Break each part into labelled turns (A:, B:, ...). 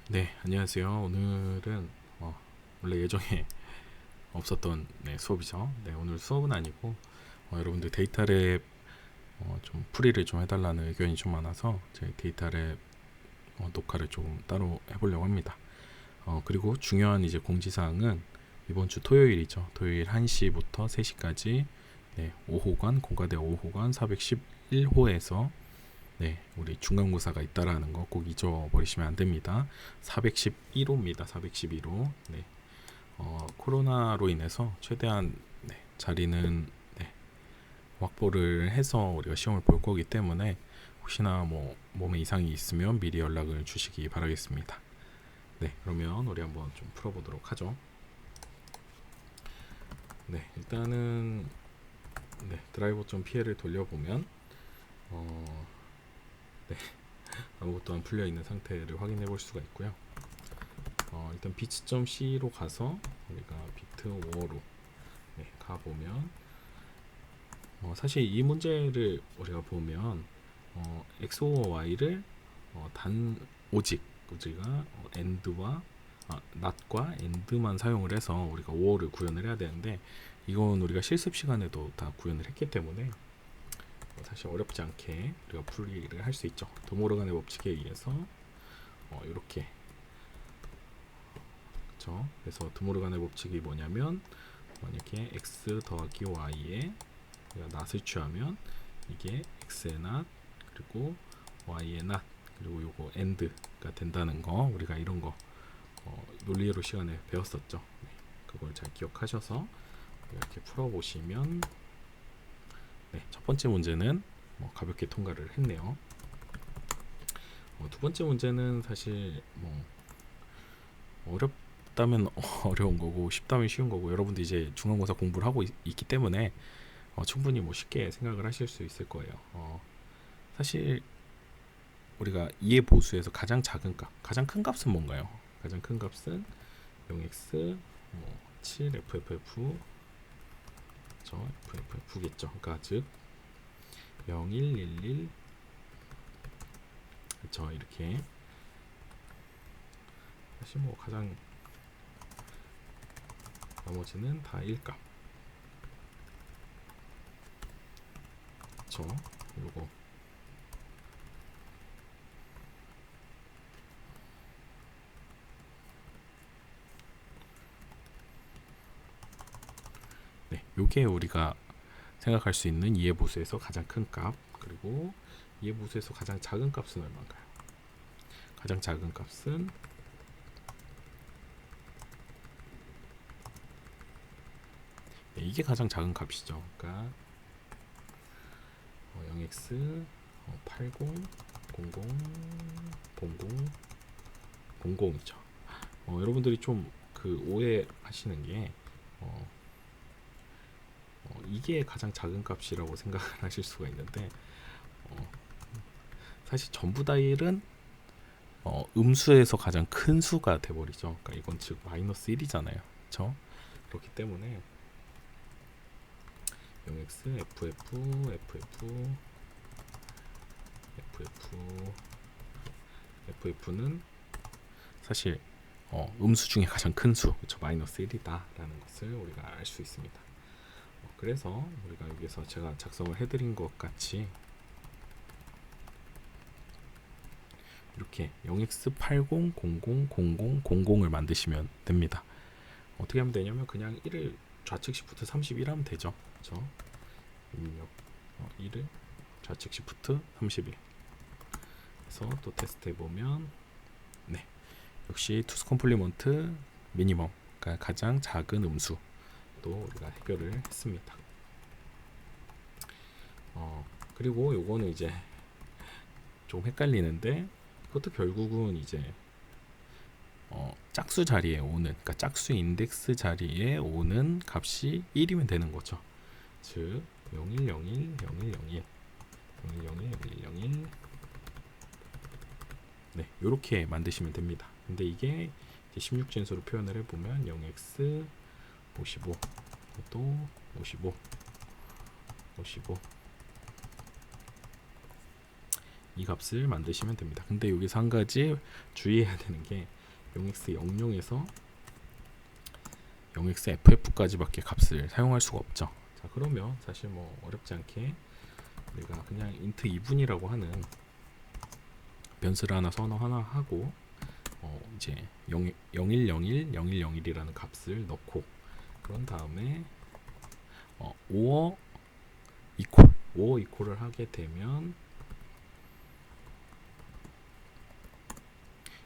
A: 네, 안녕하세요. 오늘은 원래 예정에 없었던 수업이죠. 네, 오늘 수업은 아니고 여러분들 데이터랩 좀 풀이를 좀 해달라는 의견이 좀 많아서 제 데이터랩 녹화를 조금 따로 해보려고 합니다. 그리고 중요한 이제 공지사항은 이번 주 토요일이죠. 토요일 1시부터 3시까지 네, 5호관 공과대 5호관 411호에서 네, 우리 중간고사가 있다라는 거 꼭 잊어버리시면 안 됩니다. 411호입니다. 411호. 네, 코로나로 인해서 최대한 자리는 확보를 해서 우리가 시험을 볼 거기 때문에 혹시나 뭐 몸에 이상이 있으면 미리 연락을 주시기 바라겠습니다. 네, 그러면 우리 한번 좀 풀어보도록 하죠. 네, 일단은 드라이버 좀 피해를 돌려보면 네, 아무것도 안 풀려 있는 상태를 확인해 볼 수가 있고요. 일단 bit.c로 가서 우리가 비트 5로 가보면 사실 이 문제를 우리가 보면 x와 y를 오직 우리가 and와 not과 and만 사용을 해서 우리가 5를 구현을 해야 되는데 이건 우리가 실습 시간에도 다 구현을 했기 때문에 사실 어렵지 않게 우리가 풀이를 할 수 있죠. 드모르간의 법칙에 의해서 이렇게 그렇죠. 그래서 드모르간의 법칙이 뭐냐면 만약에 x 더하기 y에 not을 취하면 이게 x의 not 그리고 y의 not 그리고 요거 and가 된다는 거 우리가 이런 거 논리로 시간에 배웠었죠. 네, 그걸 잘 기억하셔서 이렇게 풀어보시면 첫 번째 문제는 가볍게 통과를 했네요. 두 번째 문제는 사실 어렵다면 어려운 거고 쉽다면 쉬운 거고 여러분들 이제 중간고사 공부를 하고 있기 때문에 충분히 쉽게 생각을 하실 수 있을 거예요. 사실 우리가 이해 보수에서 가장 작은 값, 가장 큰 값은 뭔가요? 가장 큰 값은 0x 7 fff 겠죠. 그러니까 즉 0, 1, 1, 1 그렇죠. 이렇게 사실 가장 나머지는 다 1값. 그렇죠. 요거 요게 우리가 생각할 수 있는 이해 보수에서 가장 큰 값. 그리고 이해 보수에서 가장 작은 값은 얼마인가요? 가장 작은 값은 이게 가장 작은 값이죠. 그러니까 0x 80 00 00 00이죠. 여러분들이 좀 그 오해하시는 게 이게 가장 작은 값이라고 생각을 하실 수가 있는데 사실 전부 다 1은 음수에서 가장 큰 수가 돼버리죠. 그러니까 이건 즉 마이너스 1이잖아요. 그렇죠? 그렇기 때문에 0x ff는 사실 음수 중에 가장 큰 수, 그렇죠? 마이너스 1이다라는 것을 우리가 알 수 있습니다. 그래서 우리가 여기서 제가 작성을 해드린 것 같이 이렇게 0x80000000을 만드시면 됩니다. 어떻게 하면 되냐면 그냥 1을 좌측 시프트 31 하면 되죠. 그렇죠? 입력 1을 좌측 시프트 31 그래서 또 테스트 해보면 역시 투스 컴플리먼트 미니멈 그러니까 가장 작은 음수 또 우리가 해결을 했습니다. 그리고 요거는 이제 좀 헷갈리는데 그것도 결국은 이제 짝수 자리에 오는 그러니까 짝수 인덱스 자리에 오는 값이 1이면 되는 거죠. 즉 0101 0101 0101 0101 요렇게 만드시면 됩니다. 근데 이게 16진수로 표현을 해보면 0x 55 또 55 이 값을 만드시면 됩니다. 근데 여기서 한 가지 주의해야 되는 게 0x00에서 0xff까지밖에 값을 사용할 수가 없죠. 자, 그러면 사실 뭐 어렵지 않게 우리가 그냥 int 2분이라고 하는 변수를 하나 하나 하고 이제 0101 0101이라는 값을 넣고 그런 다음에 5어 이퀄을 하게 되면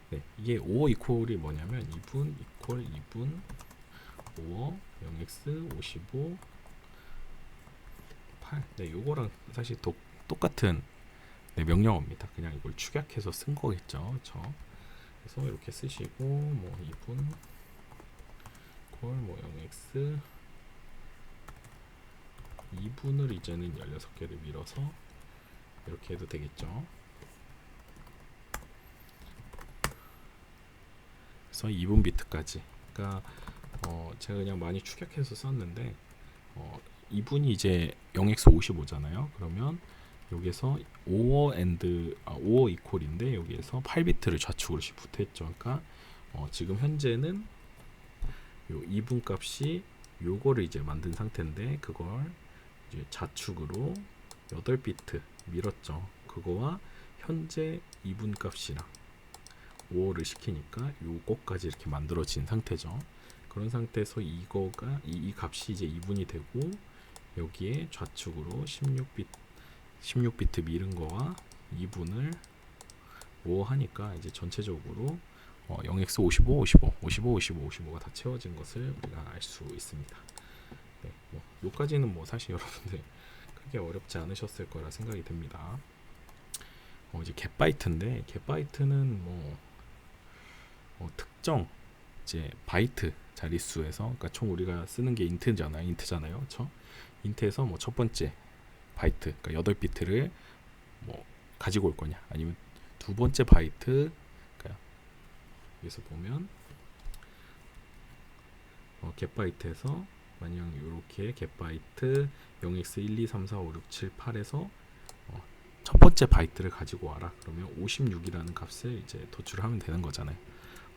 A: 네, 이게 5어 이퀄이 뭐냐면 2분 이퀄 2분 5어 0x 55 8 네, 요거랑 사실 똑같은 네, 명령어입니다. 그냥 이걸 축약해서 쓴 거겠죠. 그렇죠? 그래서 이렇게 쓰시고 뭐 2분 콜 뭐 0x 2분을 이제는 16개를 밀어서 이렇게 해도 되겠죠. 그래서 2분 비트까지. 그러니까 제가 그냥 많이 축약해서 썼는데 2분이 이제 0x55잖아요. 그러면 여기서 5어 이퀄인데 여기에서 8비트를 좌측으로 시프트했죠. 그러니까 지금 현재는 요 2분 값이 요거를 이제 만든 상태인데 그걸 이제 좌측으로 8비트 밀었죠. 그거와 현재 2분 값이랑 5를 시키니까 요거까지 이렇게 만들어진 상태죠. 그런 상태에서 이거가 이 값이 이제 2분이 되고 여기에 좌측으로 16비트 밀은 거와 2분을 5 하니까 이제 전체적으로 0x55 55가 다 채워진 것을 우리가 알 수 있습니다. 네, 뭐 요까지는 뭐 사실 여러분들 크게 어렵지 않으셨을 거라 생각이 됩니다. 이제 get바이트인데 get바이트는 특정 이제 바이트 자릿수에서 그러니까 총 우리가 쓰는 게 인트잖아요. 그렇죠? 인트에서 뭐 첫 번째 바이트 그러니까 8비트를 뭐 가지고 올 거냐 아니면 두 번째 바이트 그러니까 여기서 보면 get바이트에서 만약 이렇게 get바이트 0x1 2 3 4 5 6 7 8에서 첫 번째 바이트를 가지고 와라. 그러면 56이라는 값을 이제 도출하면 되는 거잖아요.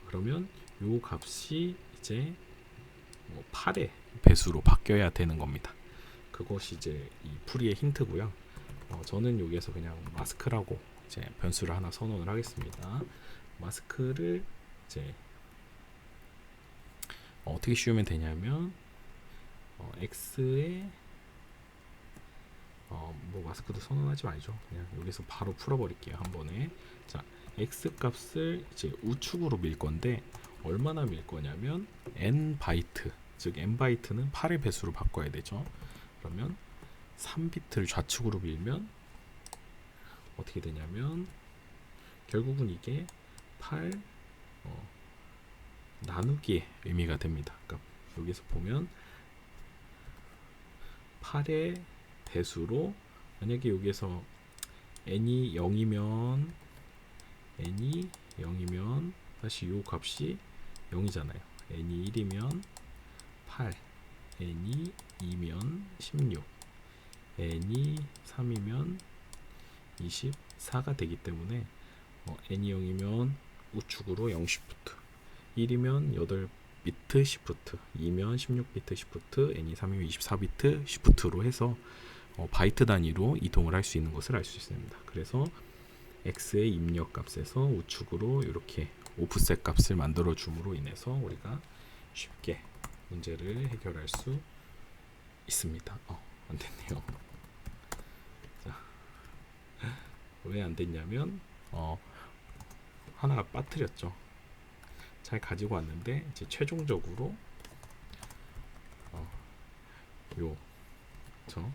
A: 그러면 요 값이 이제 8의 배수로 바뀌어야 되는 겁니다. 그것이 이제 이 풀이의 힌트고요. 저는 여기에서 그냥 마스크라고 이제 변수를 하나 선언을 하겠습니다. 마스크를 이제 어떻게 씌우면 되냐면 x에 뭐 마스크도 선언하지 말죠. 그냥 여기서 바로 풀어버릴게요. 한 번에. 자, x 값을 이제 우측으로 밀 건데 얼마나 밀 거냐면 n 바이트, 즉 n 바이트는 8의 배수로 바꿔야 되죠. 그러면 3비트를 좌측으로 밀면 어떻게 되냐면 결국은 이게 8 나누기의 의미가 됩니다. 그러니까 여기서 보면 8의 배수로 만약에 여기에서 n이 0이면 다시 요 값이 0이잖아요. n이 1이면 8, n이 2면 16, n이 3이면 24가 되기 때문에 n이 0이면 우측으로 0시프트, 1이면 8비트 시프트, 2면 16비트 시프트, n이 3이면 24비트 시프트로 해서 바이트 단위로 이동을 할 수 있는 것을 알 수 있습니다. 그래서 x의 입력 값에서 우측으로 이렇게 오프셋 값을 만들어 줌으로 인해서 우리가 쉽게 문제를 해결할 수 있습니다. 안 됐네요. 자, 왜 안 됐냐면 하나 빠뜨렸죠. 잘 가지고 왔는데 이제 최종적으로 저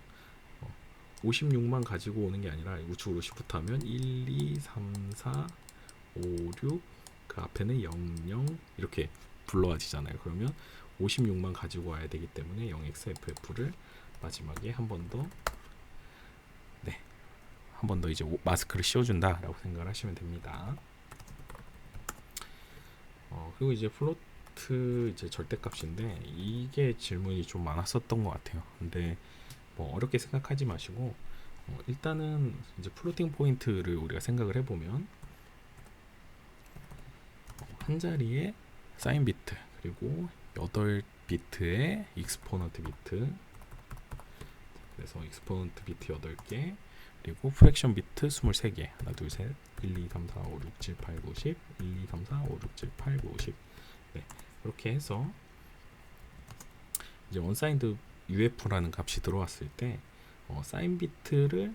A: 56만 가지고 오는 게 아니라 우측으로 시프트하면 1, 2, 3, 4, 5, 6 그 앞에는 0, 0 이렇게 불러와지잖아요. 그러면 56만 가지고 와야 되기 때문에 0xff를 마지막에 한 번 더 한 번 더 이제 마스크를 씌워준다라고 생각을 하시면 됩니다. 그리고 이제 플로트 이제 절대값인데 이게 질문이 좀 많았었던 것 같아요. 근데 뭐 어렵게 생각하지 마시고 일단은 이제 플로팅 포인트를 우리가 생각을 해보면 한 자리에 사인 비트 그리고 8비트의 익스포넌트 비트, 그래서 익스포넌트 비트 8개 그리고 프랙션 비트 23개, 하나 둘 셋 1, 2, 3, 4, 5, 6, 7, 8, 9, 10 1, 2, 3, 4, 5, 6, 7, 8, 9, 10 네, 이렇게 해서 이제 언사인드 UF라는 값이 들어왔을 때 사인 비트를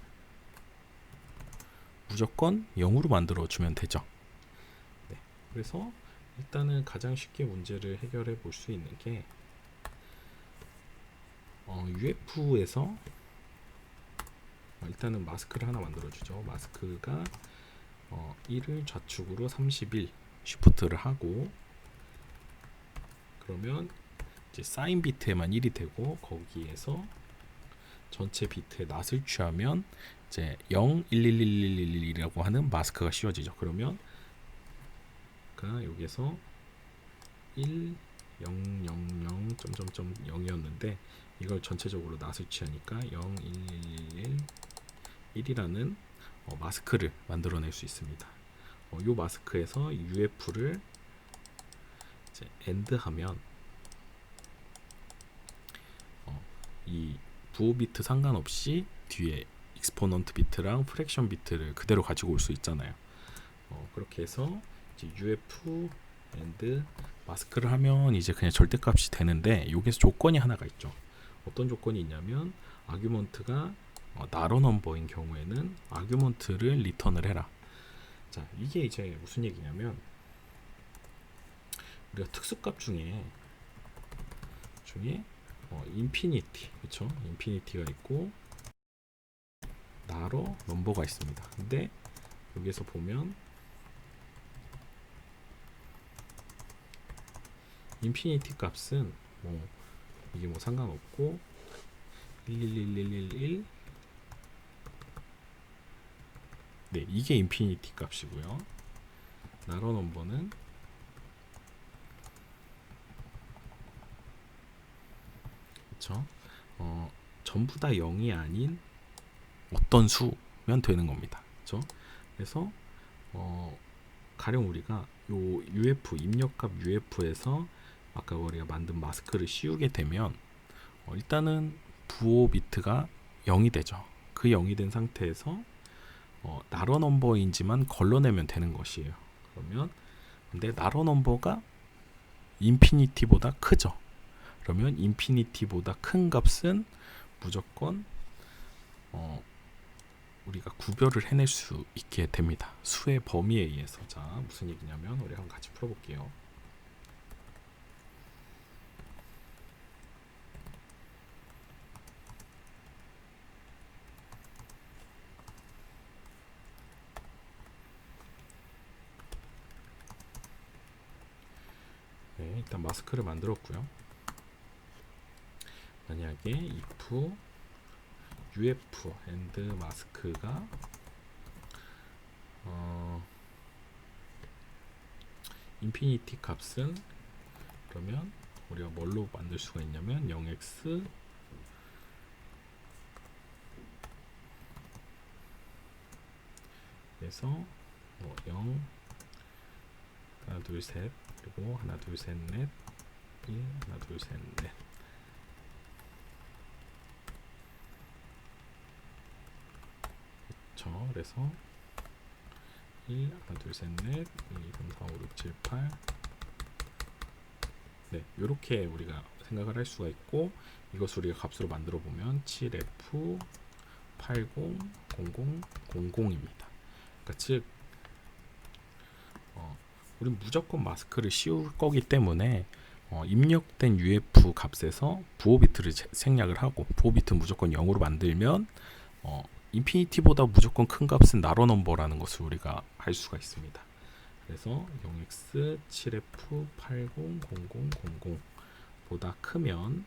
A: 무조건 0으로 만들어 주면 되죠. 네, 그래서 일단은 가장 쉽게 문제를 해결해 볼 수 있는 게 UF에서 일단은 마스크를 하나 만들어 주죠. 마스크가 1을 좌측으로 31 쉬프트를 하고, 그러면 이제 사인 비트에만 1이 되고 거기에서 전체 비트의 낫을 취하면 이제 0, 1, 1, 1, 1, 1, 1이라고 하는 마스크가 씌워지죠. 그러면 여기서 1, 0, 0, 0, 점점점 0이었는데 이걸 전체적으로 낫을 취하니까 0, 1, 1, 1, 1이라는 마스크를 만들어낼 수 있습니다. 이 마스크에서 UF를 이제 AND하면 이 부호 비트 상관없이 뒤에 익스포넌트 비트랑 프랙션 비트를 그대로 가지고 올 수 있잖아요. 그렇게 해서 이제 UF AND 마스크를 하면 이제 그냥 절대값이 되는데, 여기서 조건이 하나가 있죠. 어떤 조건이 있냐면 아규먼트가 나로 넘버인 경우에는 아규먼트를 리턴을 해라. 자, 이게 이제 무슨 얘기냐면 우리가 특수값 중에 인피니티, 그렇죠? 인피니티가 있고 나로 넘버가 있습니다. 근데 여기서 보면 인피니티 값은 이게 상관없고 1111111 네, 이게 인피니티 값이고요. 나로 넘버는 그렇죠? 전부 다 0이 아닌 어떤 수면 되는 겁니다. 그렇죠? 그래서 가령 우리가 요 UF 입력값 UF에서 아까 우리가 만든 마스크를 씌우게 되면 일단은 부호 비트가 0이 되죠. 그 0이 된 상태에서 나로 넘버인지만 걸러내면 되는 것이에요. 그러면 근데 나로 넘버가 인피니티보다 크죠. 그러면 인피니티보다 큰 값은 무조건 우리가 구별을 해낼 수 있게 됩니다. 수의 범위에 의해서. 자, 무슨 얘기냐면 우리 한번 같이 풀어볼게요. 네, 일단 마스크를 만들었고요. 만약에 if UF and 마스크가 인피니티 값은, 그러면 우리가 뭘로 만들 수가 있냐면 0x 그래서 0 하나 둘 셋 그리고 하나 둘 셋 넷 1 하나 둘 셋 넷 그렇죠. 그래서 1 하나 둘 셋 넷 1 2 3 4 5 6 7 8 네, 요렇게 우리가 생각을 할 수가 있고, 이것을 우리가 값으로 만들어 보면 7F 800000입니다. 그러니까 즉 우리는 무조건 마스크를 씌울 거기 때문에 입력된 UF 값에서 부호 비트를 생략을 하고, 부호 비트 무조건 0으로 만들면 인피니티보다 무조건 큰 값은 나로 넘버라는 것을 우리가 알 수가 있습니다. 그래서 0x 7f 800000 보다 크면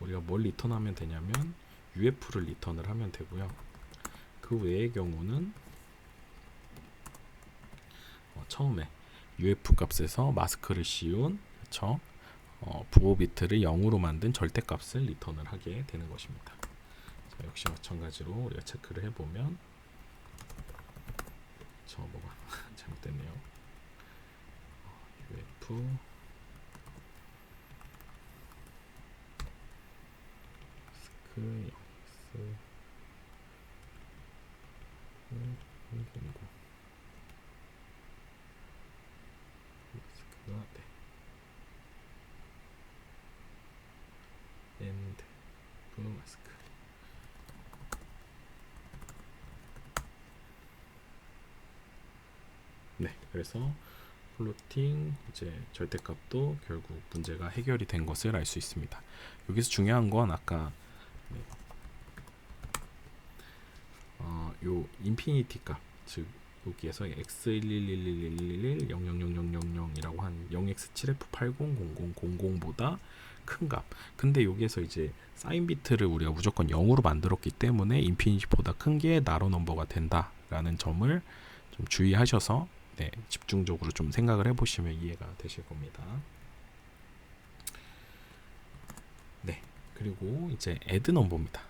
A: 우리가 뭘 리턴하면 되냐면 UF를 리턴을 하면 되고요. 그 외의 경우는 처음에 UF 값에서 마스크를 씌운, 그쵸? 부호 비트를 0으로 만든 절대값을 리턴을 하게 되는 것입니다. 자, 역시 마찬가지로 우리가 체크를 해보면 뭐가 잘못됐네요. 마스크 0x 공고 마스크가 엔드 마스크. 네, 그래서 플로팅 이제 절대값도 결국 문제가 해결이 된 것을 알 수 있습니다. 여기서 중요한 건 아까 요 인피니티 값, 즉 여기에서 x111111000000이라고 한 0x7f800000보다 큰 값. 근데 여기에서 이제 사인 비트를 우리가 무조건 0으로 만들었기 때문에 인피니티보다 큰 게 나로 넘버가 된다라는 점을 좀 주의하셔서 네, 집중적으로 좀 생각을 해보시면 이해가 되실 겁니다. 네, 그리고 이제 add 넘버입니다.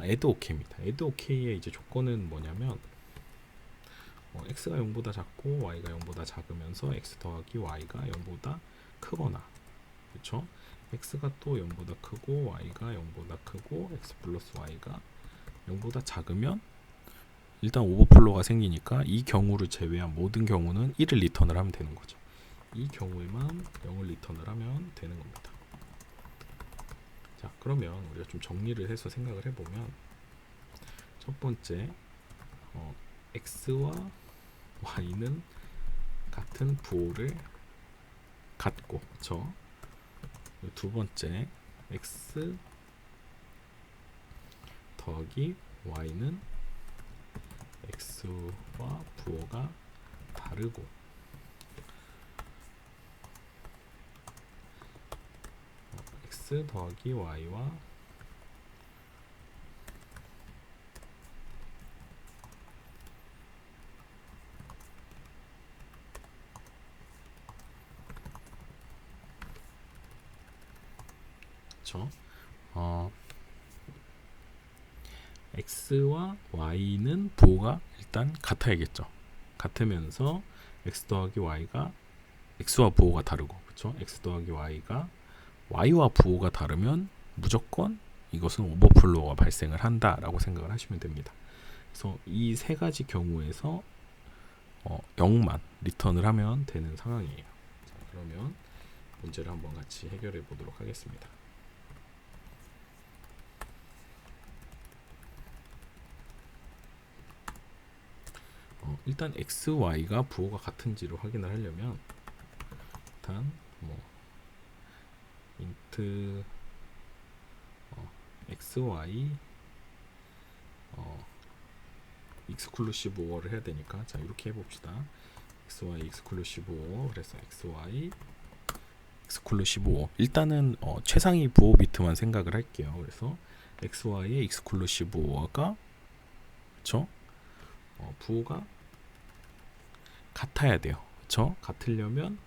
A: add ok입니다. add ok의 이제 조건은 뭐냐면 x가 0보다 작고 y가 0보다 작으면서 x 더하기 y가 0보다 크거나, 그렇죠? x가 또 0보다 크고 y가 0보다 크고 x 플러스 y가 0보다 작으면 일단 오버플로가 생기니까 이 경우를 제외한 모든 경우는 1을 리턴을 하면 되는 거죠. 이 경우에만 0을 리턴을 하면 되는 겁니다. 자, 그러면 우리가 좀 정리를 해서 생각을 해보면 첫 번째 x와 y는 같은 부호를 갖고, 그렇죠? 두 번째 x 더하기 y는 x와 부호가 다르고, x 더하기 y와 그쵸? x와 y는 부호가 일단 같아야겠죠. 같으면서 x 더하기 y가 x와 부호가 다르고, 그쵸? x 더하기 y가 y와 부호가 다르면 무조건 이것은 오버플로우가 발생을 한다라고 생각을 하시면 됩니다. 그래서 이 세 가지 경우에서 0만 리턴을 하면 되는 상황이에요. 자, 그러면 문제를 한번 같이 해결해 보도록 하겠습니다. 일단 x, y가 부호가 같은지를 확인을 하려면 일단 int x, y 익스클루시브 오어를 해야 되니까, 자 이렇게 해봅시다. x, y 익스클루시브 오어, 그래서 x, y 익스클루시브 오어. 일단은 최상위 부호 비트만 생각을 할게요. 그래서 x, y의 익스클루시브 오어가, 그쵸? 부호가 같아야 돼요. 그쵸? 같으려면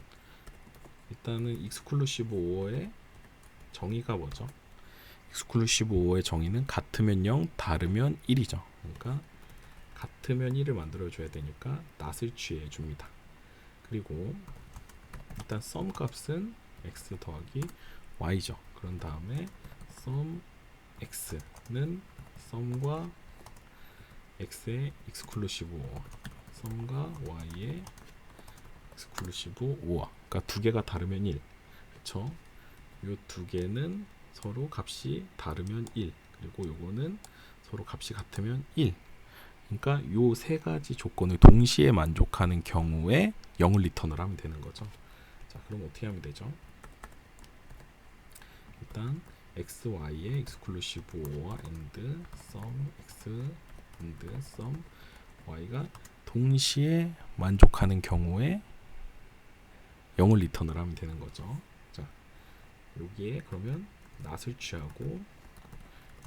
A: 일단은 익스클루시브 오어의 정의가 뭐죠? 익스클루시브 오어의 정의는 같으면 0, 다르면 1이죠. 그러니까 같으면 1을 만들어줘야 되니까 낫을 취해 줍니다. 그리고 일단 sum 값은 x 더하기 y죠. 그런 다음에 sum x는 sum과 x의 익스클루시브 오어, sum과 y의 익스클루시브 오어. 그러니까 두 개가 다르면 1. 그쵸? 요 두 개는 서로 값이 다르면 1. 그리고 요거는 서로 값이 같으면 1. 그러니까 요 세 가지 조건을 동시에 만족하는 경우에 0을 리턴을 하면 되는 거죠. 자, 그럼 어떻게 하면 되죠? 일단 x, y의 익스클루시브 오어와 and sum x and sum y가 동시에 만족하는 경우에 0을 리턴을 하면 되는 거죠. 자, 여기에 그러면 낫을 취하고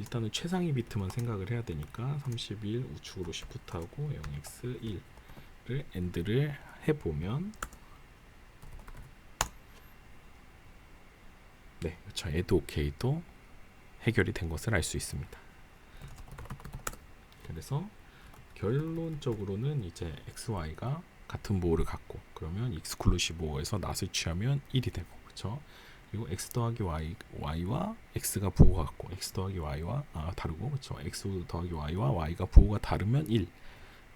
A: 일단은 최상위 비트만 생각을 해야 되니까 31 우측으로 시프트하고 0x1를 AND를 해보면 네, 그렇죠. add ok도 해결이 된 것을 알 수 있습니다. 그래서 결론적으로는 이제 x, y가 같은 보호를 갖고 그러면 익스클루시브에서 낫을 취하면 1이 되고 그렇죠. 그리고 x 더하기 y와 x가 부호가 같고 x 더하기 y와 다르고 그렇죠. x 더하기 y와 y가 부호가 다르면 1.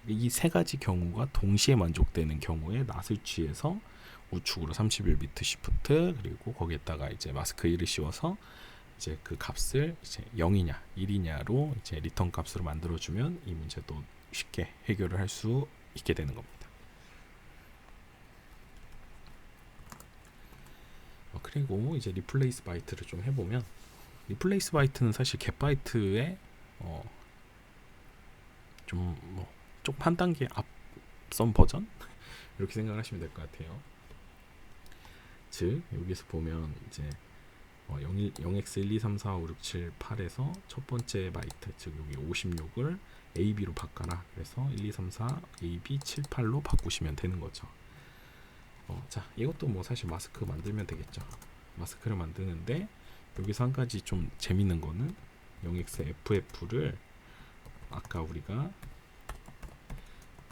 A: 이 세 가지 경우가 동시에 만족되는 경우에 낫을 취해서 우측으로 31비트 시프트 그리고 거기에다가 이제 마스크 1을 씌워서 이제 그 값을 이제 0이냐 1이냐로 이제 리턴 값으로 만들어주면 이 문제도 쉽게 해결을 할 수 있게 되는 겁니다. 그리고 이제 리플레이스 바이트를 좀 해보면 리플레이스 바이트는 사실 겟 바이트의 좀 한 단계 앞선 버전 이렇게 생각하시면 될 것 같아요. 즉 여기서 보면 이제 0x 1, 2, 3, 4, 5, 6, 7, 8에서 첫 번째 바이트 즉 여기 56을 AB로 바꿔라. 그래서 1, 2, 3, 4, AB, 7, 8로 바꾸시면 되는 거죠. 자 이것도 뭐 사실 마스크 만들면 되겠죠. 마스크를 만드는데 여기서 한 가지 좀 재밌는 거는 0x FF를 아까 우리가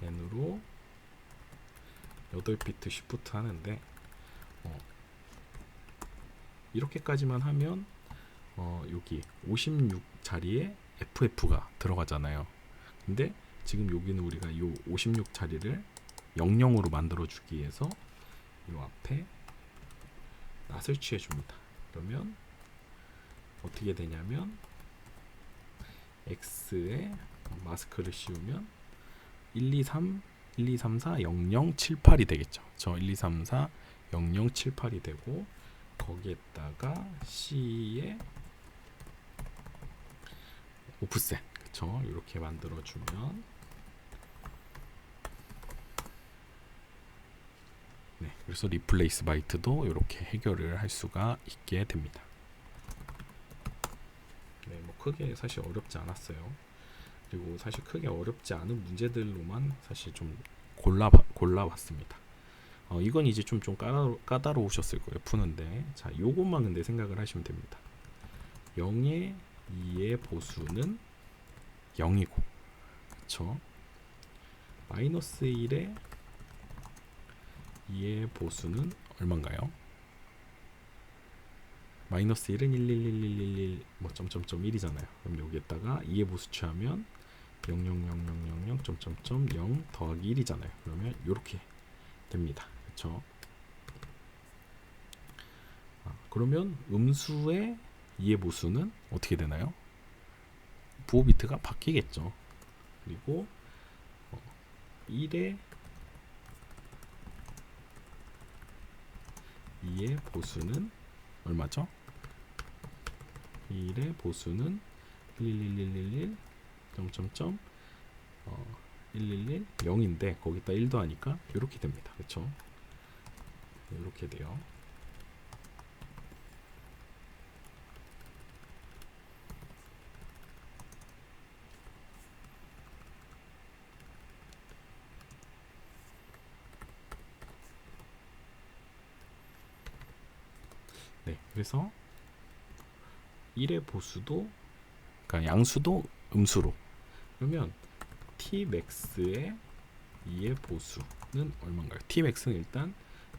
A: n으로 8비트 시프트 하는데 이렇게까지만 하면 여기 56 자리에 FF가 들어가잖아요. 근데 지금 여기는 우리가 이 56 자리를 00으로 만들어 주기 위해서 이 앞에 낫을 취해 줍니다. 그러면 어떻게 되냐면 x에 마스크를 씌우면 1, 2, 3, 1, 2, 3, 4, 0, 0, 7, 8이 되겠죠. 저 1, 2, 3, 4, 0, 0, 7, 8이 되고 거기에다가 C에 오프셋 그쵸. 이렇게 만들어 주면 네, 그래서 리플레이스 바이트도 이렇게 해결을 할 수가 있게 됩니다. 네, 뭐 크게 사실 어렵지 않았어요. 그리고 사실 크게 어렵지 않은 문제들로만 사실 좀 골라봤습니다. 이건 이제 좀 까다로우셨을 거예요. 푸는데 자 요것만 근데 생각을 하시면 됩니다. 0의 2의 보수는 0이고 그쵸? 마이너스 1의 2의 보수는 얼마인가요? 마이너스 1은 11111 뭐 점점점 1이잖아요. 그럼 여기에다가 2의 보수 취하면 00000 점점점 0 더하기 1이잖아요. 그러면 이렇게 됩니다. 그렇죠? 그러면 음수의 2의 보수는 어떻게 되나요? 부호 비트가 바뀌겠죠. 그리고 1의 2의 보수는 얼마죠? 1의 보수는 11111 점점점 111 0인데 거기다 1도 하니까 이렇게 됩니다. 그렇죠? 이렇게 돼요. 네, 그래서 1의 보수도 그러니까 양수도 음수로 그러면 tmax의 2의 보수는 얼마인가요? tmax는 일단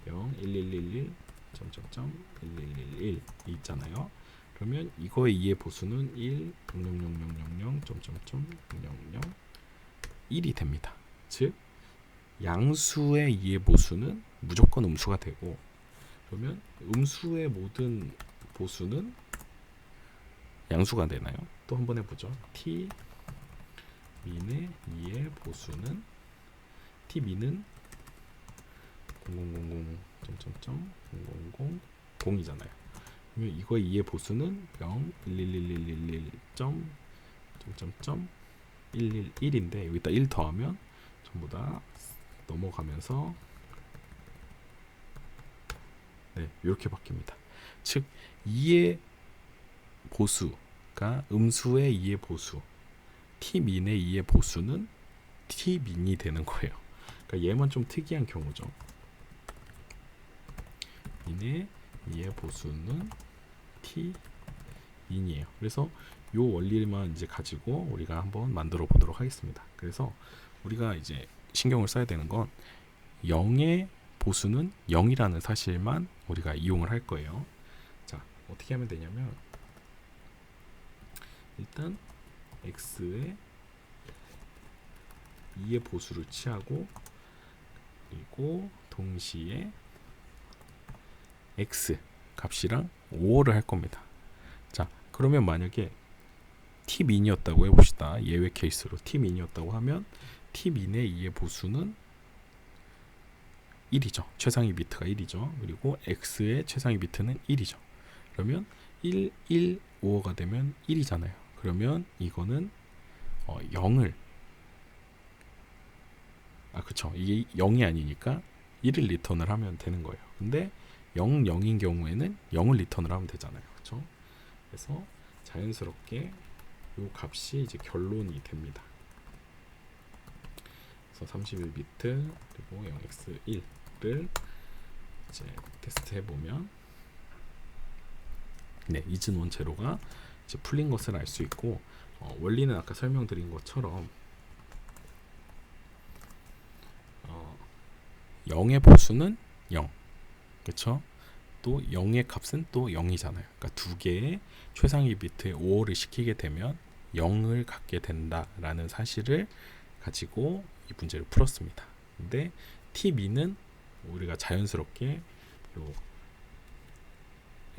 A: 0, 1111 점점점 1111 있잖아요. 그러면 이거의 2의 보수는 1, 00000 점점점 000 1이 됩니다. 즉 양수의 2의 보수는 무조건 음수가 되고 그러면 음수의 모든 보수는 양수가 되나요? 또 한번 해보죠. t 민의 2의 보수는 t 민은 0000 점점점 000 0이잖아요. 그러면 이거의 2의 보수는 0 11111 점점점 111인데 여기다 1 더하면 전부 다 넘어가면서 네, 이렇게 바뀝니다. 즉 2의 보수가 음수의 2의 보수 t민의 2의 보수는 t민이 되는 거예요. 그러니까 얘만 좀 특이한 경우죠. 민의 2의 보수는 t민이에요. 그래서 요 원리만 이제 가지고 우리가 한번 만들어 보도록 하겠습니다. 그래서 우리가 이제 신경을 써야 되는 건 0의 보수는 0이라는 사실만 우리가 이용을 할 거예요. 자, 어떻게 하면 되냐면 일단 x에 2의 보수를 취하고 그리고 동시에 x 값이랑 5를 할 겁니다. 자, 그러면 만약에 t민이었다고 해봅시다. 예외 케이스로 t민이었다고 하면 t민의 2의 보수는 1이죠. 최상위 비트가 1이죠. 그리고 x의 최상위 비트는 1이죠. 그러면 1, 1, 5가 되면 1이잖아요. 그러면 이거는 0을 그쵸. 이게 0이 아니니까 1을 리턴을 하면 되는 거예요. 근데 0, 0인 경우에는 0을 리턴을 하면 되잖아요. 그쵸? 그래서 자연스럽게 이 값이 이제 결론이 됩니다. 그래서 31비트 그리고 0x1를 이제 테스트 해보면 네, 이즌 원 제로가 이제 풀린 것을 알 수 있고 원리는 아까 설명드린 것처럼 0의 보수는 0, 그렇죠? 또 0의 값은 또 0이잖아요. 그러니까 두 개의 최상위 비트에 5를 시키게 되면 0을 갖게 된다라는 사실을 가지고 이 문제를 풀었습니다. 근데 t민은 우리가 자연스럽게 요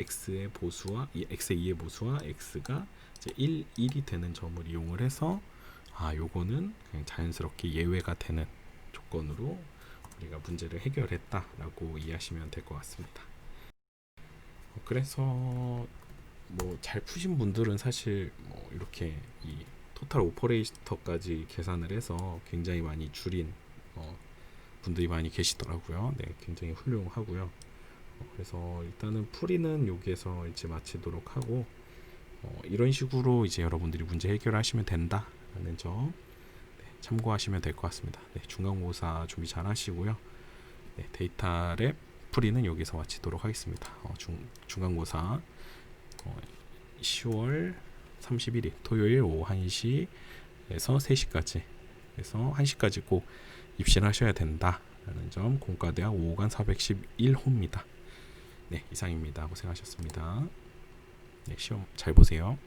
A: x의 보수와 x의 2의 보수와 x가 이제 1이 되는 점을 이용을 해서 요거는 그냥 자연스럽게 예외가 되는 조건으로 우리가 문제를 해결했다라고 이해하시면 될 것 같습니다. 그래서 뭐 잘 푸신 분들은 사실 뭐 이렇게 이 토탈 오퍼레이터까지 계산을 해서 굉장히 많이 줄인 분들이 많이 계시더라고요. 네, 굉장히 훌륭하고요. 그래서 일단은 풀이는 여기에서 이제 마치도록 하고 이런 식으로 이제 여러분들이 문제 해결하시면 된다라는 점 참고하시면 될 것 같습니다. 네, 중간고사 준비 잘 하시고요. 네, 데이터랩 풀이는 여기서 마치도록 하겠습니다. 중간고사 10월 31일 토요일 오후 1시에서 3시까지 해서 1시까지 꼭 입시를 하셔야 된다라는 점 공과대학 5간 411호입니다. 네, 이상입니다. 고생하셨습니다. 네, 시험 잘 보세요.